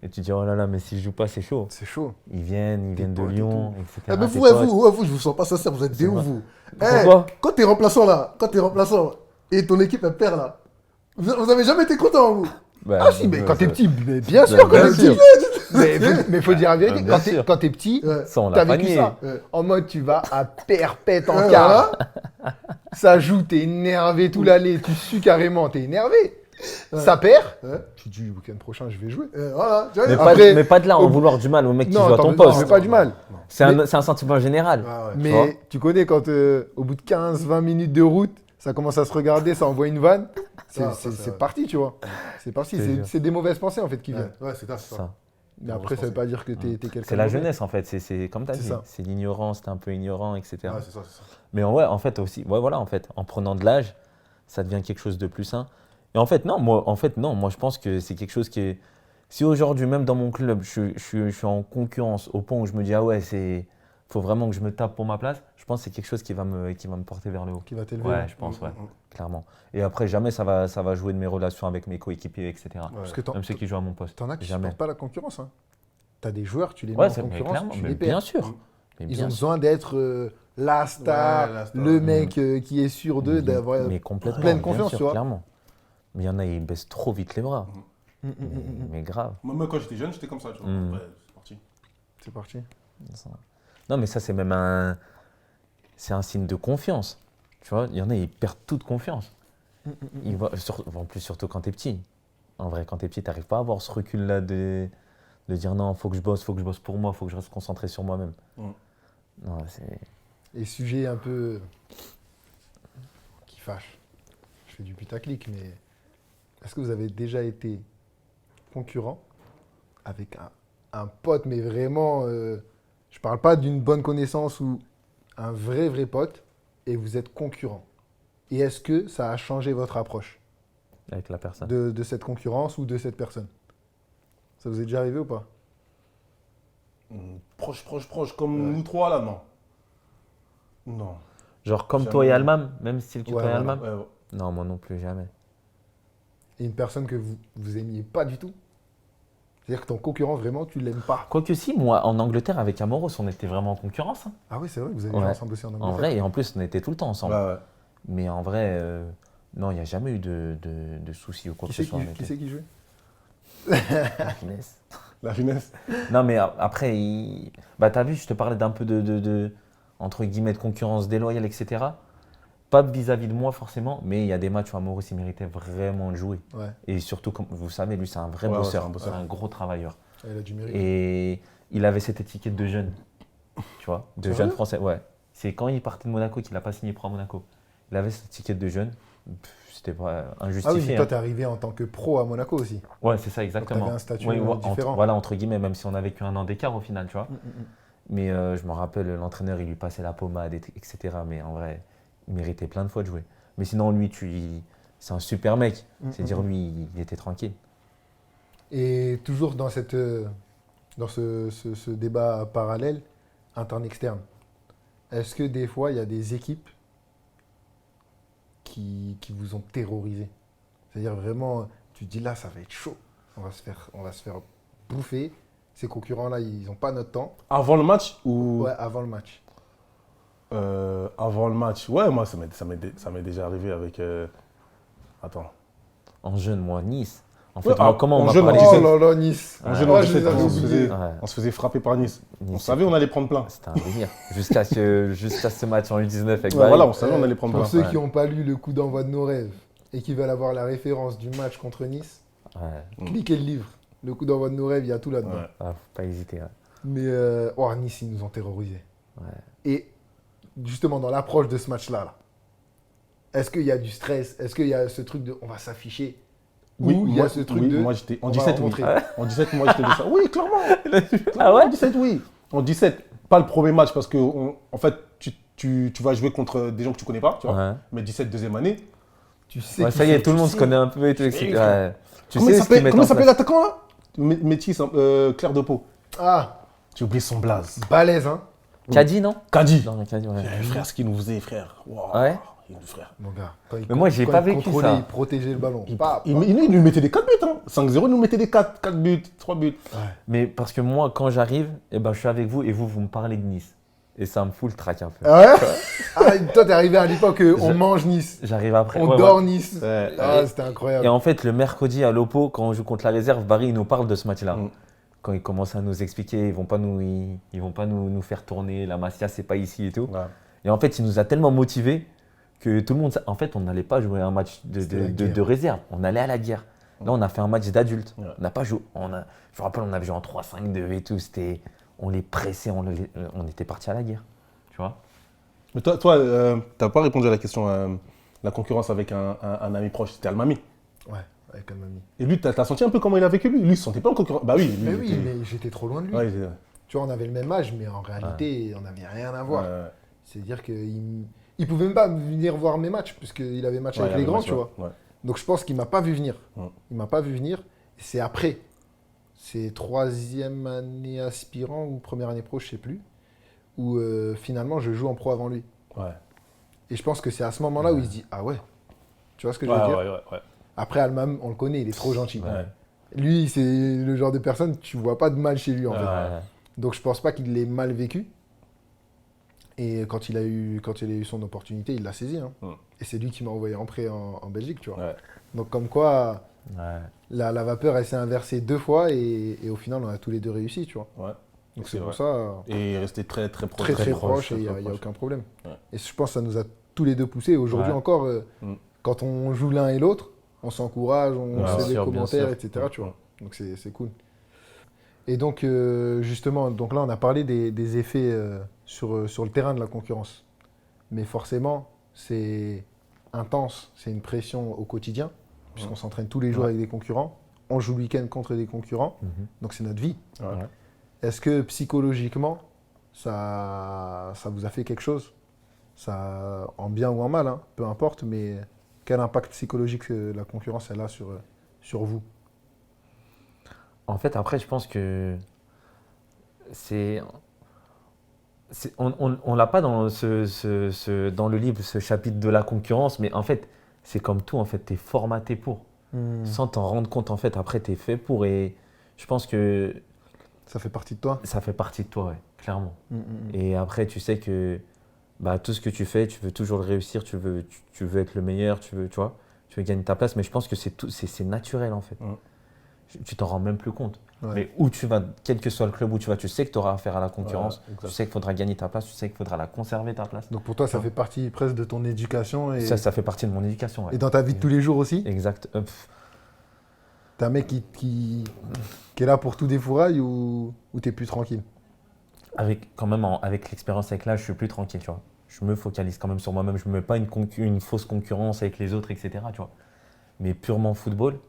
et tu te dis, oh là là, mais si je joue pas, c'est chaud. C'est chaud. Ils viennent Tes de potes et Lyon, tout. etc. Eh ben tes vous, potes. vous, je vous sens pas sincère, vous êtes C'est des ouf, vrai. vous. Pourquoi Quand t'es remplaçant là, et ton équipe elle perd là, vous avez jamais été content, vous. Bah, Ah si, mais quand t'es ça- petit, mais bien sûr, Bah, quand bien t'es sûr. petit. Mais faut dire la vérité, Bien quand sûr. quand t'es petit, Ouais. Ça, on t'as l'a vécu panié. ça. Ouais. En mode, tu vas à perpète en Ouais, quart. Ça joue, t'es énervé tout l'allée, tu sues carrément, t'es énervé. Ouais. Ça perd. Ouais. Tu te dis, le week-end prochain, je vais jouer. Voilà, tu vois. Mais, Après, mais pas de là en au- vouloir du mal au mec qui joue à t'en ton veux- poste. je veux pas du mal. Non. C'est un sentiment général. Ouais, ouais. Tu vois. Mais tu connais quand au bout de 15-20 minutes de route, ça commence à se regarder, ça envoie une vanne. Ça, C'est c'est vrai. parti, tu vois. C'est parti. Je te jure. C'est des mauvaises pensées, en fait, qui viennent. Ouais, c'est ça. Ça. Mais après, ça veut pas dire que t'es quelqu'un C'est la de mauvais. jeunesse en fait, c'est comme tu as C'est dit, ça. c'est l'ignorance, t'es un peu ignorant, etc. Ouais, c'est ça. Mais ouais, en fait aussi, ouais, voilà, en fait, en prenant de l'âge, ça devient quelque chose de plus sain. Et en fait, non, moi je pense que c'est quelque chose qui est. Si aujourd'hui, même dans mon club, je suis en concurrence au point où je me dis, ah ouais, faut vraiment que je me tape pour ma place, je pense que c'est quelque chose qui va me porter vers le haut. Qui va t'élever. Ouais, hein. je pense, ouais, clairement. Et après, jamais ça va jouer de mes relations avec mes coéquipiers, etc. Parce que Même ceux qui jouent à mon poste. t'en as qui Jamais. supportent pas la concurrence. Hein. T'as des joueurs, tu les mets Ouais, en mais concurrence, clairement, tu mais les bien perds. sûr. Mais Ils bien ont sûr. besoin d'être la star, Ouais, la star. le mec qui est sûr d'eux, d'avoir Mais complètement, pleine bien confiance, sûr, tu vois. clairement. Mais il y en a, ils baissent trop vite les bras. Mais grave. Moi, quand j'étais jeune, j'étais comme ça, tu vois. Mm. Ouais, c'est parti. C'est parti. Non, mais ça, c'est même c'est un signe de confiance. Tu vois, il y en a, ils perdent toute confiance. En plus, surtout quand t'es petit. En vrai, quand t'es petit, t'arrives pas à avoir ce recul-là de dire non, faut que je bosse pour moi, faut que je reste concentré sur moi-même. Mm. Non, c'est. Et sujet un peu qui fâche. Je fais du putaclic, mais est-ce que vous avez déjà été concurrent avec un pote, mais vraiment, je parle pas d'une bonne connaissance ou un vrai pote, et vous êtes concurrent? Et est-ce que ça a changé votre approche Avec la personne. de cette concurrence ou de cette personne? Ça vous est déjà arrivé ou pas? Proche, comme nous trois là, non. Non. Genre comme Jamais. toi et Almam, même style que Ouais, toi et voilà. Almam? Ouais, ouais. Non, moi non plus, jamais. Et une personne que vous aimiez pas du tout? C'est-à-dire que ton concurrent, vraiment, tu l'aimes pas? Quoique si, moi, en Angleterre, avec Amoros, on était vraiment en concurrence, hein. Ah oui, c'est vrai, vous avez Ouais. joué ensemble aussi en En Angleterre. vrai, et en plus, on était tout le temps ensemble. Ouais, ouais. Mais en vrai, non, il n'y a jamais eu de soucis ou quoi Qui que ce c'est soit. qui, qui jouait? La finesse. La finesse. Non, mais après, bah, t'as vu, je te parlais d'un peu entre guillemets, de concurrence déloyale, etc. Pas vis-à-vis de moi forcément, mais il y a des matchs où Amoros, il méritait vraiment de jouer. Ouais, Et surtout, comme vous savez, lui, c'est un vrai Ouais, ouais, bosseur, c'est un bosseur. c'est un gros travailleur. il a du mérite. Et il avait cette étiquette de jeune, tu vois, de Sérieux? jeune français. Ouais. C'est quand il partait de Monaco qu'il n'a pas signé pro à Monaco. Il avait cette étiquette de jeune, C'était pas Ah oui, mais injustifié. toi, hein. t'es arrivé en tant que pro à Monaco aussi. Ouais, c'est ça, exactement. t'avais un statut, Ouais, différent. voilà, entre guillemets, même si on a vécu un an d'écart au final, tu vois. Mm, mm, mm. Mais je me rappelle, l'entraîneur, il lui passait la pommade, etc. Mais en vrai, il méritait plein de fois de jouer. Mais sinon, lui, c'est un super mec. C'est dire, lui, il était tranquille. Et toujours dans ce débat parallèle, interne-externe, est-ce que des fois, il y a des équipes qui vous ont terrorisé? C'est-à-dire vraiment, tu te dis là, ça va être chaud. On va se faire bouffer. Ces concurrents-là, ils n'ont pas notre temps. Avant le match ou Ouais, avant le match. avant le match? Ouais, moi, ça m'est déjà arrivé avec. Attends. En jeune, moi, Nice. En Ouais, fait, moi, comment on en va jeune, parler Oh disait- là là, Nice. En Ouais. jeune, Oh, on je les avais se oubliés. faisait- Ouais. on se faisait frapper par Nice. On Nice, savait on allait prendre plein. C'était un délire. Jusqu'à ce match en U19 avec Ouais, Bari. voilà, on savait on allait prendre Pour plein. ceux Ouais. qui n'ont pas lu le coup d'envoi de nos rêves et qui veulent avoir la référence du match contre Nice, Ouais. cliquez le livre. Le coup d'envoi de nos rêves, il y a tout là-dedans. Ouais. Ah, faut pas hésiter. Ouais. Mais Nice, ils nous ont terrorisés. Ouais. Et justement, dans l'approche de ce match-là, là, est-ce qu'il y a du stress? Est-ce qu'il y a ce truc de on va s'afficher? Oui, Ou il y a ce truc oui, de moi j'étais en on va 17, oui. remontrer. En 17, moi j'étais de ça. Oui, clairement. Ah ouais? En 17, oui. En 17, pas le premier match parce que en fait, tu vas jouer contre des gens que tu connais pas, tu vois. Ouais. Mais 17, deuxième année. Tu sais Ouais, qu'il ça y est, faut- tout le tu monde sais. se connaît un peu et tout, etc. sais, Ouais. Tu Comment sais il ce qu'ils s'appelle mettent comment en il s'appelle place. l'attaquant là? Métis, clair de peau. Ah, J'ai oublié son blaze. balèze, hein, Kadi, non? Kadi. Non, Kadi, ouais. Frère, ce qu'il nous faisait, frère. Wow. Ouais. Frère. mon gars. Quand il Mais moi, j'ai quand pas il vécu contrôlait, ça. il protégeait le ballon. Il, Pas- il nous mettait des 4 buts. Hein. 5-0, il nous mettait des 4 buts, 3 buts. Mais parce que moi, quand j'arrive, eh ben, je suis avec vous et vous me parlez de Nice. Et ça me fout le trac un peu. Ah ouais. Ah, toi, t'es arrivé à l'époque on mange Nice. J'arrive après. On ouais, dort ouais. Nice. Ouais. Ah, c'était Et incroyable. en fait, le mercredi à l'Oppo, quand on joue contre la réserve, Barry il nous parle de ce match-là. Mm. Quand ils commencent à nous expliquer, ils vont pas nous faire tourner, la Masia, c'est pas ici et tout. Ouais. Et en fait, il nous a tellement motivés que tout le monde. En fait, on n'allait pas jouer un match C'était la de guerre. réserve. On allait à la guerre. Là, on a fait un match d'adultes. Ouais. On n'a pas joué. Je me rappelle, on avait joué en 3-5-2 et tout. On les pressait, on était parti à la guerre. Tu vois? Mais toi, t'as pas répondu à la question, la concurrence avec un ami proche, c'était Almami. Ouais, avec Almami. Et lui, t'as senti un peu comment il a vécu lui? Lui, il se sentait pas en concurrence. Bah oui, lui, Mais il oui, était- mais j'étais trop loin de lui. Ouais, il était- Tu vois, on avait le même âge, mais en réalité, on n'avait rien à voir. Ouais, C'est-à-dire qu'il ne pouvait même pas venir voir mes matchs, puisqu'il avait match ouais, avec il les avait grands, match, tu vois. ouais. Donc je pense qu'il ne m'a pas vu venir. Mm. Il ne m'a pas vu venir. C'est après. C'est troisième année aspirant ou première année pro, je ne sais plus. Où finalement, je joue en pro avant lui. Ouais. Et je pense que c'est à ce moment-là où il se dit ah ouais. Tu vois ce que je Ouais, veux dire? ouais. Après, Almam, on le connaît, il est trop gentil. Ouais. Lui, c'est le genre de personne, tu vois pas de mal chez lui en fait. Ouais. Donc je pense pas qu'il l'ait mal vécu. Et quand il a eu son opportunité, il l'a saisi. Hein. Mm. Et c'est lui qui m'a envoyé en prêt en Belgique, tu vois. Ouais. Donc comme quoi, Ouais. la vapeur, elle s'est inversée 2 fois et au final, on a tous les deux réussi, tu vois. Ouais. Donc C'est c'est pour vrai. ça, Et il est resté très proche. très proche et il n'y a, très proche. aucun problème. Ouais. Et je pense que ça nous a tous les deux poussés. Aujourd'hui Ouais. encore, Mm. quand on joue l'un et l'autre, on s'encourage, on Ouais, se fait des sûr, bien commentaires, sûr. etc. Tu vois. Ouais. Donc c'est cool. Et donc, justement, donc là, on a parlé des effets sur le terrain de la concurrence. Mais forcément, c'est intense, c'est une pression au quotidien, puisqu'on s'entraîne tous les jours Ouais. avec des concurrents. On joue le week-end contre des concurrents, Mhm. donc c'est notre vie. Ouais. Ouais. Est-ce que psychologiquement, ça vous a fait quelque chose? En bien ou en mal, hein, peu importe, mais quel impact psychologique la concurrence elle a sur vous? En fait, après, je pense que on l'a pas dans dans le livre, ce chapitre de la concurrence, mais en fait, c'est comme tout, en fait, tu es formaté pour. Sans t'en rendre compte, en fait, après, tu es fait pour. Et je pense que Ça fait partie de toi? ça fait partie de toi, ouais, clairement. Et après, tu sais que bah, tout ce que tu fais, tu veux toujours le réussir, tu veux être le meilleur, tu vois, tu veux gagner ta place, mais je pense que c'est naturel, en fait. Mm. Tu t'en rends même plus compte. Ouais. Mais où tu vas, quel que soit le club où tu vas, tu sais que tu auras affaire à la concurrence, Ouais, exact. tu sais qu'il faudra gagner ta place, tu sais qu'il faudra la conserver ta place. Donc pour toi, ça fait partie presque de ton éducation et, Ça fait partie de mon éducation. Ouais. et dans ta vie de tous les jours aussi? Exact. T'es un mec qui est là pour tout défouraille ou t'es plus tranquille? Quand même, avec l'expérience avec l'âge, je suis plus tranquille, tu vois. je me focalise quand même sur moi-même. Je ne me mets pas une fausse concurrence avec les autres, etc. Tu vois. Mais purement football,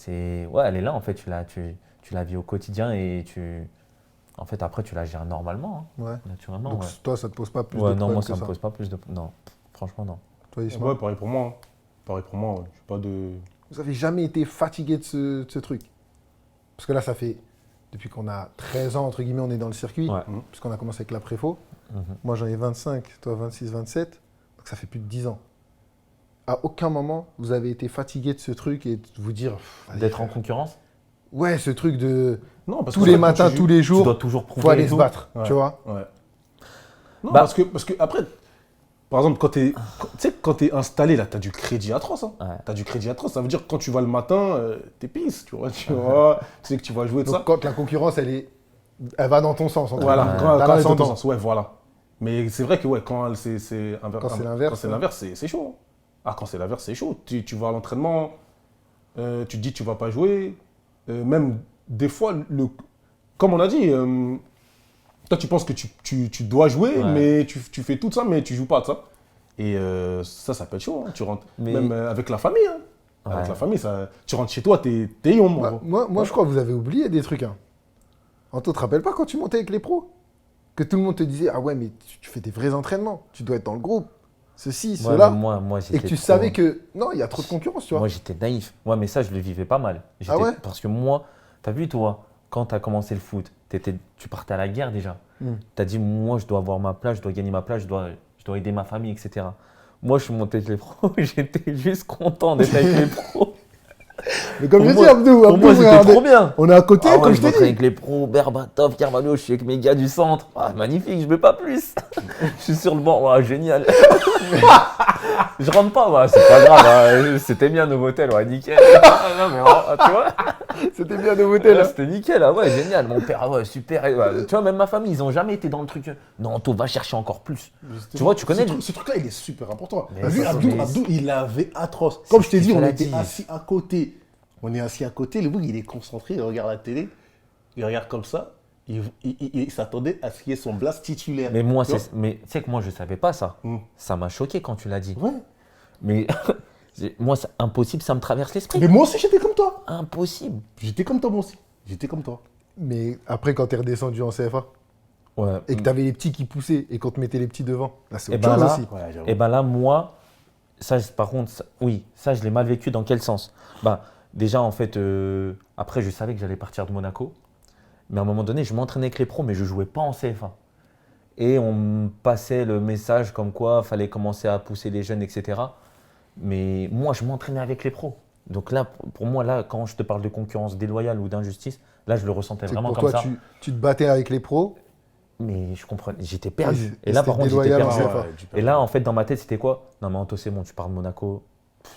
ouais, elle est là en fait. Tu la vis au quotidien et en fait, après, tu la gères normalement, Ouais. naturellement. Donc Ouais. toi, ça te pose pas plus Ouais, de non, problèmes moi, que ça ça. me pose pas plus de. Non, franchement, non. Toi, Isma, Ouais, pareil pour moi. Hein. Pareil pour moi, ouais. Je suis pas de. vous avez jamais été fatigué de ce truc? Parce que là, ça fait, depuis qu'on a 13 ans, entre guillemets, on est dans le circuit, Ouais. puisqu'on a commencé avec la préfo. Mhm. Moi, j'en ai 25, toi 26, 27, donc ça fait plus de 10 ans. À aucun moment, vous avez été fatigué de ce truc et de vous dire... vas-y, D'être en frère. concurrence, Ouais, ce truc de Non, parce tous que les quand matins, tu tous joues- les tu jours, dois toujours prouver. faut aller et se tout. battre, Ouais. tu vois. Ouais. Non, Bah- parce que après, par exemple, tu sais, quand t'es installé, là, t'as du crédit atroce. Hein. Ouais. T'as du crédit atroce. Ça veut dire que quand tu vas le matin, t'es pisse, tu vois. Tu sais que tu vas jouer de Donc ça. quand la concurrence, elle va dans ton sens, entre Voilà, guillemets, quand dans elle est dans ton l'ascendant. sens, ouais, voilà. Mais c'est vrai que ouais, quand c'est Quand c'est l'inverse, quand c'est l'inverse, c'est chaud. Hein. Ah, quand c'est l'inverse, c'est chaud. Tu vas à l'entraînement, tu te dis tu vas pas jouer. Même des fois, comme on a dit, toi tu penses que tu dois jouer, Ouais. mais tu fais tout ça, mais tu joues pas de ça. Et ça peut être chaud. Hein. Tu rentres, Mais- même avec la famille. Hein. Avec Ouais. la famille, tu rentres chez toi, t'es yombe. Bah, gros. moi, je crois que vous avez oublié des trucs. Hein. Anto, te rappelles pas quand tu montais avec les pros? Que tout le monde te disait, ah ouais, mais tu fais des vrais entraînements, tu dois être dans le groupe, ceci, Ouais, cela. mais moi, Et j'étais que tu trop- savais que, non, il y a trop de concurrence, tu vois. Moi, j'étais naïf. Ouais, mais ça, je le vivais pas mal. Ah ouais? Parce que moi, t'as vu, toi, quand t'as commencé le foot, tu partais à la guerre déjà. T'as dit, moi, je dois avoir ma place, je dois gagner ma place, je dois aider ma famille, etc. Moi, je suis monté avec les pros, j'étais juste content d'être avec les pros. Mais comme Pour je dis, moi- Abdou, Pour moi, c'était regardez, trop bien. on est à côté, Ah ouais, comme je je t'ai m'entraîne dit. avec les pros, Berbatov, Carvalho, je suis avec mes gars du centre. Ah, magnifique, je veux pas plus. Je suis sur le banc, ouais, génial. Je rentre pas, ouais, c'est pas grave, ouais, c'était bien Novotel, ouais, nickel. Ah, non, mais, tu vois, C'était bien de voter là. c'était nickel, ah ouais, génial. Mon père, ah ouais, super. Et, ouais, tu vois, même ma famille, ils ont jamais été dans le truc. Non, toi, va chercher encore plus. Tu vois, tu connais Ce truc-là, il est super important. Mais T'as vu, ça, Abdou, mais- Abdou, il avait atroce. C'est Comme ce je t'ai que dit, tu on l'as était dit. assis à côté. On est assis à côté, le bouc, il est concentré, il regarde la télé, il regarde comme ça, il s'attendait à ce qu'il y ait son blast titulaire. Mais moi, Tu vois mais tu sais que moi, je savais pas ça. Mm. Ça m'a choqué quand tu l'as dit. Ouais. Mais moi, c'est impossible, ça me traverse l'esprit. Mais moi aussi, j'étais comme toi. Impossible. J'étais comme toi, moi aussi. J'étais comme toi. Mais après, quand t'es redescendu en CFA Ouais. et que t'avais les petits qui poussaient et qu'on te mettait les petits devant, là, c'est Et autre ben chose là- aussi. Ouais, j'avoue. Et ben là, moi, ça, par contre, oui, ça, je l'ai mal vécu. Dans quel sens? Bah, déjà, en fait, après, je savais que j'allais partir de Monaco. Mais à un moment donné, je m'entraînais avec les pros, mais je jouais pas en CFA. Et on me passait le message comme quoi il fallait commencer à pousser les jeunes, etc. Mais moi, je m'entraînais avec les pros. Donc là, pour moi, là, quand je te parle de concurrence déloyale ou d'injustice, là, je le ressentais C'est que vraiment pour comme toi, ça. tu te battais avec les pros. Mais je comprenais, j'étais perdu. Ouais, et là, par c'était contre, j'étais déloyal en perdu. CFA. Et là, en fait, dans ma tête, c'était quoi? Non, mais Anto, c'est bon, tu pars de Monaco,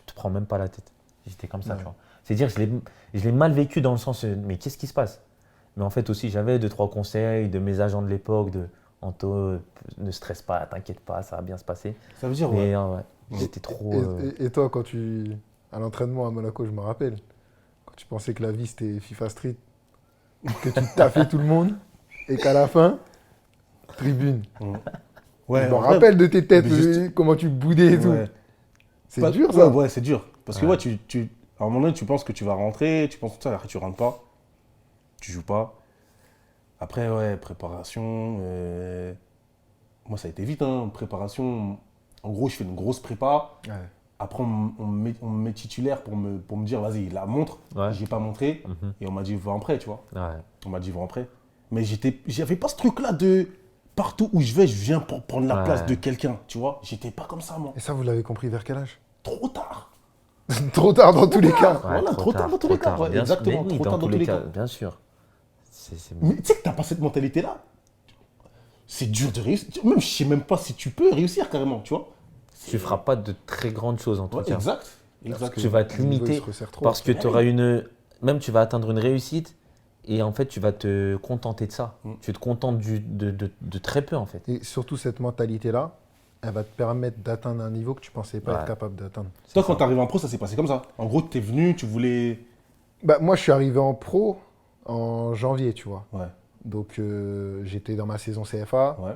te prends même pas la tête. J'étais comme ça, Ouais. tu vois. C'est-à-dire, je l'ai mal vécu dans le sens, mais qu'est-ce qui se passe? Mais en fait, aussi, j'avais 2-3 conseils de mes agents de l'époque, de Anto, ne stresse pas, t'inquiète pas, ça va bien se passer. Ça veut dire, Mais ouais. ouais, j'étais trop. Et toi, quand à l'entraînement à Monaco, je me rappelle, quand tu pensais que la vie c'était FIFA Street, que tu taffais tout le monde et qu'à la fin, tribune. Ouais, je me en vrai, rappelle de tes têtes, mais juste- comment tu boudais et ouais. tout. C'est Pas- dur ouais, ça. Ouais, c'est dur. Parce que Ouais. ouais, à un moment donné, tu penses que tu vas rentrer, tu penses tout ça, après tu rentres pas, tu joues pas. Après, ouais, préparation. Moi, ça a été vite, hein. Préparation. En gros, je fais une grosse prépa. Ouais. Après, on me met titulaire pour me dire, vas-y, la montre. Ouais. J'ai pas montré. Mhm. Et on m'a dit, va en prêt, tu vois. Ouais. On m'a dit, va en prêt. Mais j'avais pas ce truc-là de partout où je vais, je viens pour prendre la Ouais. place de quelqu'un, tu vois. J'étais pas comme ça, moi. Et ça, vous l'avez compris vers quel âge? Trop tard. Trop tard dans tous les cas. Voilà, trop tard dans tous les cas, ouais, Bien sûr. exactement, Mais oui, trop tard dans tous les cas. bien sûr. Mais tu sais que t'as pas cette mentalité-là. C'est dur de réussir. Même je sais même pas si tu peux réussir carrément, tu vois. Tu feras pas de très grandes choses en tout Ouais, cas. exact. Exact. Tu vas te Le niveau, il limiter se resserre trop. parce que tu auras même tu vas atteindre une réussite et en fait tu vas te contenter de ça. Mm. Tu te contentes de très peu en fait. Et surtout, cette mentalité-là, elle va te permettre d'atteindre un niveau que tu pensais pas Ouais. être capable d'atteindre. Toi, quand t'arrives en pro, ça s'est passé comme ça. En gros, t'es venu, tu voulais. Bah, moi, je suis arrivé en pro en janvier, tu vois. Ouais, Donc, j'étais dans ma saison CFA. ouais.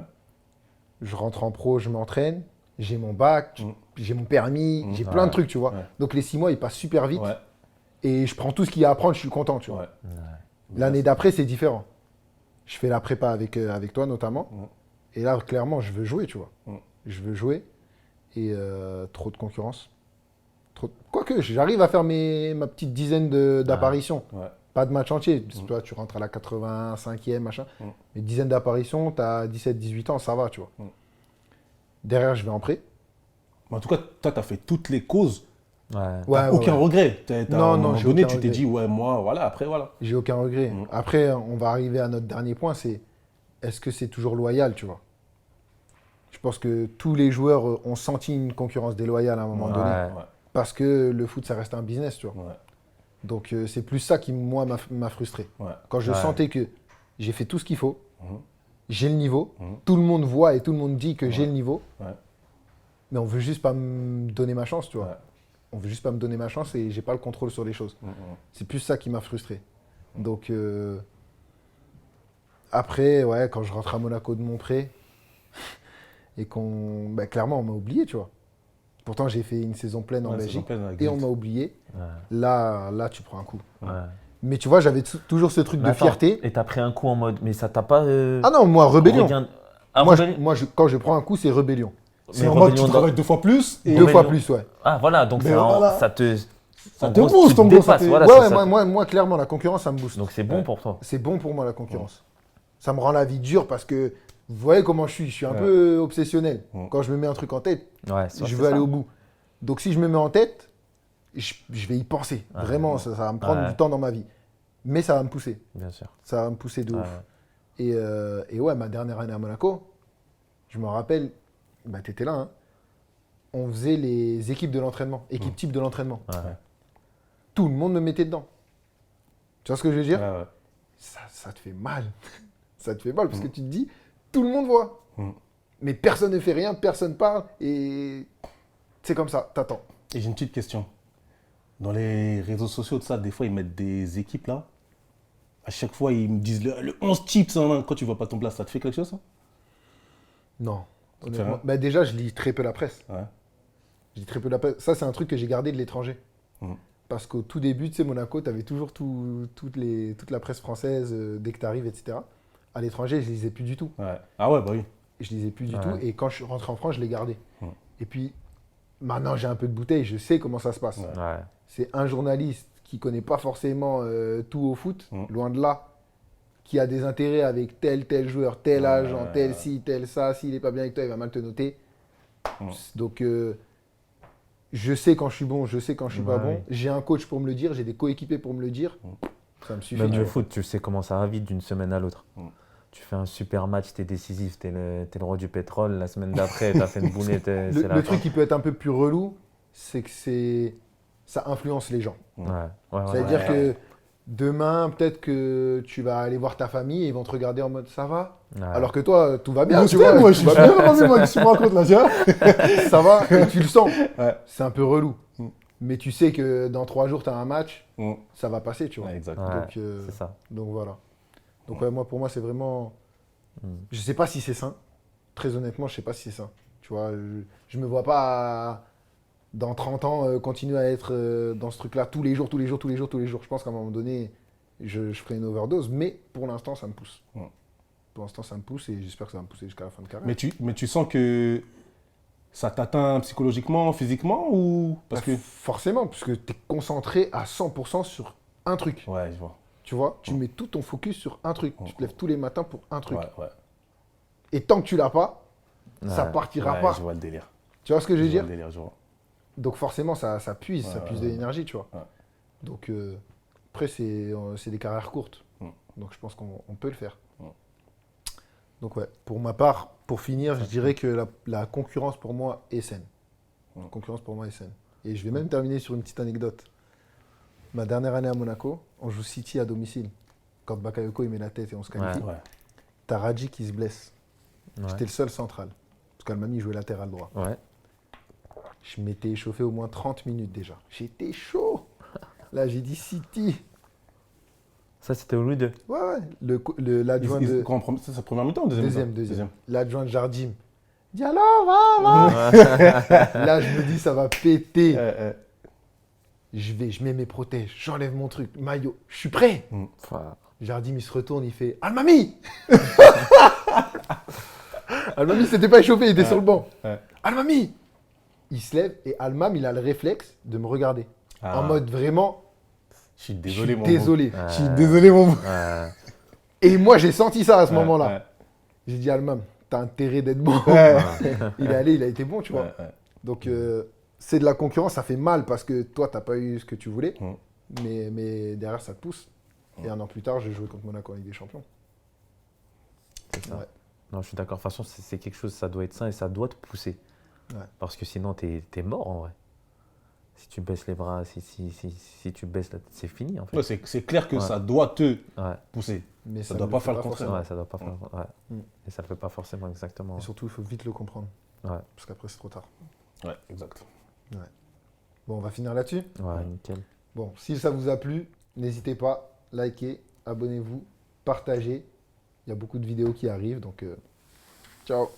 je rentre en pro, je m'entraîne, j'ai mon bac, j'ai mon permis, j'ai plein de trucs, tu vois. Ouais. Donc les 6 mois, ils passent super vite. Ouais. Et je prends tout ce qu'il y a à apprendre, je suis content, tu vois. Ouais. L'année d'après, c'est différent. Je fais la prépa avec toi notamment. Et là, clairement, je veux jouer, tu vois. Je veux jouer. Et trop de concurrence. Quoique, j'arrive à faire ma petite dizaine d'apparitions. Ouais. Pas de match entier. Toi, tu rentres à la 85e, machin. Mais dizaine d'apparitions, tu as 17, 18 ans, ça va, tu vois. Derrière, je vais en prêt. En tout cas, toi, tu as fait toutes les causes. Ouais, T'as aucun regret. Non, À un non, moment j'ai donné, aucun tu t'es regret. dit, ouais, moi, voilà, après, voilà. J'ai aucun regret. Après, on va arriver à notre dernier point, c'est est-ce que c'est toujours loyal, tu vois? Je pense que tous les joueurs ont senti une concurrence déloyale à un moment donné. Ouais. Parce que le foot, ça reste un business, tu vois. Ouais. Donc, c'est plus ça qui, moi, m'a frustré. Ouais. Quand je Ouais. sentais que j'ai fait tout ce qu'il faut, Mhm. j'ai le niveau, Mhm. tout le monde voit et tout le monde dit que j'ai le niveau, Ouais. mais on veut juste pas me donner ma chance, tu vois. Ouais. On veut juste pas me donner ma chance et j'ai pas le contrôle sur les choses. C'est plus ça qui m'a frustré. Donc, après, ouais, quand je rentre à Monaco de mon prêt, et clairement, on m'a oublié, tu vois. Pourtant, j'ai fait une saison pleine en Ouais, Belgique, saison pleine avec et on Zut. m'a oublié. Ouais. Là, tu prends un coup. Ouais. Mais tu vois, j'avais toujours ce truc Mais de attends, fierté. Et t'as pris un coup en mode. Mais ça t'a pas. Ah non, moi, rébellion. Ah, Moi, rébellion. quand je prends un coup, c'est rébellion. C'est Mais en mode, tu rébellion travailles 2 fois plus. Et Deux fois Rébellion. plus, ouais. Ah, voilà, donc Mais ça, voilà. ça te. Ça en te gros, booste, tu te en gros, ça dépasses, te- voilà, Ouais, ça, ouais, ça- moi, clairement, la concurrence, ça me booste. Donc c'est bon pour toi. C'est bon pour moi, la concurrence. Ça me rend la vie dure parce que vous voyez comment je suis un Ouais. peu obsessionnel. Ouais. Quand je me mets un truc en tête, Ouais, je veux aller au bout. Donc si je me mets en tête, je vais y penser. Vraiment, ça va me prendre Ouais. du temps dans ma vie. Mais ça va me pousser. Bien sûr. Ça va me pousser de Ouais. ouf. Et ouais, ma dernière année à Monaco, je me rappelle, bah, tu étais là, hein. On faisait les équipes de l'entraînement, équipe type de l'entraînement. Ouais. Tout le monde me mettait dedans. Tu vois ce que je veux dire? Ouais, ouais. Ça te fait mal. Ça te fait mal parce que tu te dis, tout le monde voit. Mais personne ne fait rien, personne parle et c'est comme ça, t'attends. Et j'ai une petite question. Dans les réseaux sociaux, tout ça, des fois, ils mettent des équipes là. À chaque fois, ils me disent le 11 tips. Hein, quand tu vois pas ton place, ça te fait quelque chose, ça? Non. te fait Honnêtement. rien Bah déjà, je lis très peu la presse. Ouais. Je lis très peu la presse. Ça, c'est un truc que j'ai gardé de l'étranger. Parce qu'au tout début, tu sais, Monaco, tu avais toujours toute la presse française dès que tu arrives, etc. À l'étranger, je lisais plus du tout. Ouais. Ah ouais, bah oui. Je lisais plus du Ouais. tout. Et quand je suis rentré en France, je l'ai gardé. Et puis, maintenant, j'ai un peu de bouteille, je sais comment ça se passe. Ouais. Ouais. C'est un journaliste qui connaît pas forcément tout au foot, loin de là, qui a des intérêts avec tel joueur, tel agent, tel ci, tel ça. S'il n'est pas bien avec toi, il va mal te noter. Donc, je sais quand je suis bon, je sais quand je suis pas Ouais, bon. oui. J'ai un coach pour me le dire, j'ai des coéquipiers pour me le dire. Ça me suffit. Même tu le vois. foot, tu sais comment ça va vite d'une semaine à l'autre. Tu fais un super match, t'es décisif, t'es le roi du pétrole. La semaine d'après, t'as fait une boulette, c'est la Le fin. truc qui peut être un peu plus relou, c'est que ça influence les gens. Ouais. Ouais, ouais, C'est-à-dire ouais. que demain, peut-être que tu vas aller voir ta famille et ils vont te regarder en mode ça va. Ouais. Alors que toi, tout va bien, Moi, tu vois. moi, tout je suis va bien bien, revenu, moi, qu'est-ce que tu me racontes là, tiens. ça va, et tu le sens. Ouais. C'est un peu relou. Mais tu sais que dans 3 jours, tu as un match, Ouais, ça va passer, tu vois. exact. Ouais, Donc, c'est ça. donc voilà. Donc ouais, pour moi, c'est vraiment... Je sais pas si c'est sain. Très honnêtement, je sais pas si c'est sain. Tu vois, je me vois pas dans 30 ans continuer à être dans ce truc-là tous les jours. Je pense qu'à un moment donné, je ferai une overdose. Mais pour l'instant, ça me pousse. Pour l'instant, ça me pousse et j'espère que ça va me pousser jusqu'à la fin de carrière. Mais tu sens que ça t'atteint psychologiquement, physiquement ou parce que Forcément, puisque tu es concentré à 100% sur un truc. ouais, je vois. Tu vois, tu mets tout ton focus sur un truc. Tu te lèves tous les matins pour un truc. Ouais, ouais. Et tant que tu l'as pas, ça Ouais. partira Ouais, pas. je vois le délire. Tu vois ce que je veux Je vois dire? le délire, je vois. Donc forcément, ça puise, ça Ouais, puise ouais, de l'énergie, tu vois. ouais. Donc après, c'est des carrières courtes. Donc je pense qu'on peut le faire. Donc ouais, pour ma part, pour finir, je dirais que la concurrence pour moi est saine. La concurrence pour moi est saine. Et je vais même terminer sur une petite anecdote. Ma dernière année à Monaco, on joue City à domicile. Quand Bakayoko il met la tête et on se qualifie, Ouais. t'as Radji qui se blesse. Ouais. J'étais le seul central. Parce qu'Almami jouait latéral droit. Ouais. Je m'étais échauffé au moins 30 minutes déjà. J'étais chaud. Là, j'ai dit City. Ça, c'était au Louis II. Ouais, ouais. L'adjoint de... C'est sa première mi-temps ou deuxième mi-temps Deuxième. L'adjoint de Jardim. Dis alors, va. Là, je me dis, ça va péter. Je mets mes protèges, j'enlève mon truc, maillot, je suis prêt. Enfin, Jardim, il se retourne, il fait Almami. Almami, s'était pas échauffé, il était sur le banc. Almami. Il se lève et Almam, il a le réflexe de me regarder. En mode vraiment, Je suis je désolé, suis mon désolé. Je suis désolé, mon bou. Et moi, j'ai senti ça à ce moment-là. J'ai dit, Almam, t'as intérêt d'être bon. Il est allé, il a été bon, tu vois. Donc, c'est de la concurrence, ça fait mal parce que toi, t'as pas eu ce que tu voulais. Mais derrière, ça te pousse. Et un an plus tard, j'ai joué contre Monaco en Ligue des Champions. c'est ça. Ouais. Non, je suis d'accord. De toute façon, c'est quelque chose, ça doit être sain et ça doit te pousser. Ouais. Parce que sinon, t'es mort en vrai. Si tu baisses les bras, si tu baisses la tête, c'est fini en fait. Ouais, c'est clair que ça doit te Ouais. pousser. Mais Ça ne doit le pas fait faire le contraire. Ouais, ça doit pas faire. Ouais. Mm. Et ça le fait pas forcément exactement. Et surtout, il faut vite le comprendre. Ouais. Parce qu'après, c'est trop tard. Ouais, exact. Bon, on va finir là-dessus. Ouais, nickel. Bon, si ça vous a plu, n'hésitez pas, likez, abonnez-vous, partagez. Il y a beaucoup de vidéos qui arrivent, donc ciao.